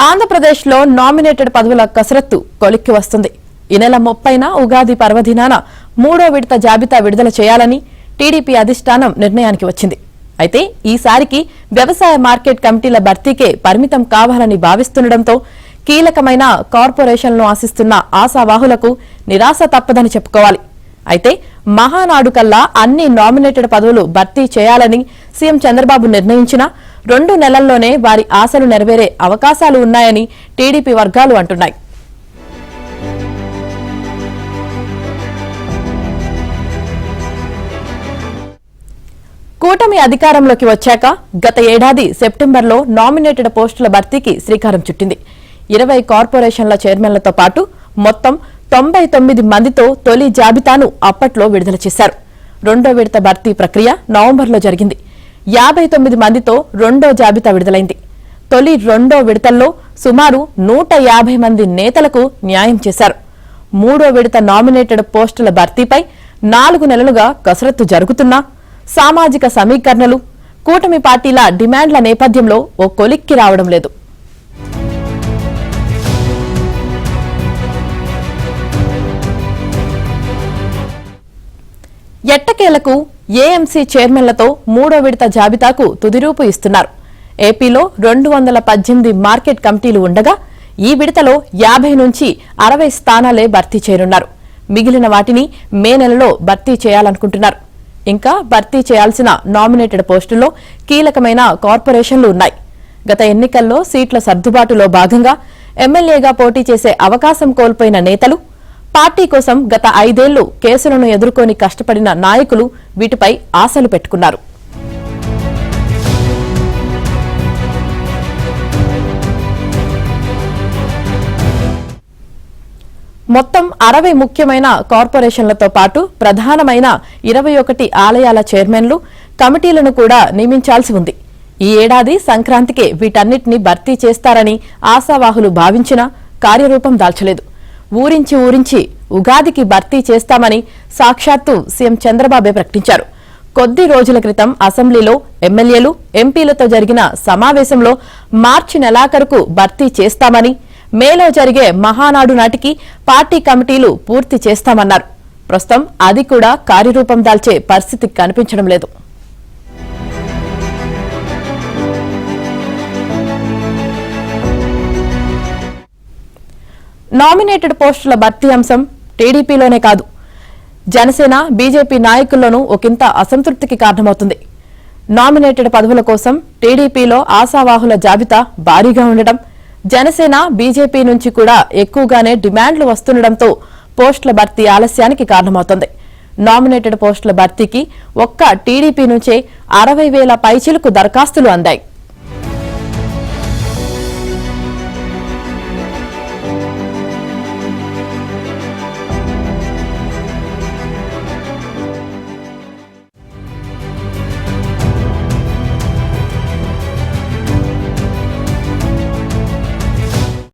ఆంధ్రప్రదేశ్లో నామినేటెడ్ పదవుల కసరత్తు కొలిక్కి వస్తుంది. ఈ నెల 30న ఉగాది పర్వదినాన మూడో విడత జాబితా విడుదల చేయాలని టీడీపీ అధిష్టానం నిర్ణయానికి వచ్చింది. అయితే ఈసారికి వ్యవసాయ మార్కెట్ కమిటీల భర్తీకే పరిమితం కావాలని భావిస్తుండటంతో కీలకమైన కార్పొరేషన్లను ఆశిస్తున్న ఆశావాహులకు నిరాశ తప్పదని చెప్పుకోవాలి. అయితే మహానాడు కల్లా అన్ని నామినేటెడ్ పదవులు భర్తీ చేయాలని సీఎం చంద్రబాబు నిర్ణయించినా 2 నెలల్లోనే వారి ఆశలు నెరవేరే అవకాశాలు ఉన్నాయని టీడీపీ వర్గాలు అంటున్నాయి. కూటమి అధికారంలోకి వచ్చాక గత ఏడాది సెప్టెంబర్లో నామినేటెడ్ పోస్టుల భర్తీకి శ్రీకారం చుట్టింది. 20 కార్పొరేషన్ల చైర్మన్లతో పాటు మొత్తం 99 మందితో తొలి జాబితాను అప్పట్లో విడుదల చేశారు. రెండో విడత భర్తీ ప్రక్రియ నవంబర్లో జరిగింది. 59 మందితో రెండో జాబితా విడుదలైంది. తొలి రెండో విడతల్లో సుమారు 150 మంది నేతలకు న్యాయం చేశారు. మూడో విడత నామినేటెడ్ పోస్టుల భర్తీపై 4 నెలలుగా కసరత్తు జరుగుతున్నా సామాజిక సమీకరణలు, కూటమి పార్టీల డిమాండ్ల నేపథ్యంలో ఓ కొలిక్కి రావడం లేదు. ఎట్టకేలకు ఏఎంసీ చైర్మన్లతో మూడో విడత జాబితాకు తుదిరూపు ఇస్తున్నారు. ఏపీలో 218 మార్కెట్ కమిటీలు ఉండగా ఈ విడతలో 50 నుంచి 60 స్థానాలే భర్తీ చేయనున్నారు. మిగిలిన వాటిని మే నెలలో భర్తీ చేయాలనుకుంటున్నారు. ఇంకా భర్తీ చేయాల్సిన నామినేటెడ్ పోస్టుల్లో కీలకమైన కార్పొరేషన్లు ఉన్నాయి. గత ఎన్నికల్లో సీట్ల సర్దుబాటులో భాగంగా ఎమ్మెల్యేగా పోటీ చేసే అవకాశం కోల్పోయిన నేతలు, పార్టీ కోసం గత 5 ఏళ్లు కేసులను ఎదుర్కొని కష్టపడిన నాయకులు వీటిపై ఆశలు పెట్టుకున్నారు. మొత్తం 60 ముఖ్యమైన కార్పొరేషన్లతో పాటు ప్రధానమైన 21 ఆలయాల చైర్మన్లు, కమిటీలను కూడా నియమించాల్సి ఉంది. ఈ ఏడాది సంక్రాంతికే వీటన్నిటిని భర్తీ చేస్తారని ఆశావాహులు భావించినా కార్యరూపం దాల్చలేదు. ఊరించి ఉగాదికి భర్తీ చేస్తామని సాక్షాత్తు సీఎం చంద్రబాబే ప్రకటించారు. కొద్ది రోజుల క్రితం అసెంబ్లీలో ఎమ్మెల్యేలు, ఎంపీలతో జరిగిన సమావేశంలో మార్చి నెలాఖరుకు భర్తీ చేస్తామని, మేలో జరిగే మహానాడు నాటికి పార్టీ కమిటీలు పూర్తి చేస్తామన్నారు. ప్రస్తుతం అది కూడా కార్యరూపం దాల్చే పరిస్థితి కనిపించడం లేదు. నామినేటెడ్ పోస్టుల భర్తీ అంశం టీడీపీలోనే కాదు, జనసేన, బీజేపీ నాయకుల్లోనూ ఒకంత అసంతృప్తికి కారణమవుతుంది. నామినేటెడ్ పదవుల కోసం టీడీపీలో ఆశావాహుల జాబితా భారీగా ఉండటం, జనసేన, బీజేపీ నుంచి కూడా ఎక్కువగానే డిమాండ్లు వస్తుండటంతో పోస్టుల భర్తీ ఆలస్యానికి కారణమవుతోంది. నామినేటెడ్ పోస్టుల భర్తీకి ఒక్క టీడీపీ నుంచే 60,000 పైచిలకు దరఖాస్తులు అందాయి.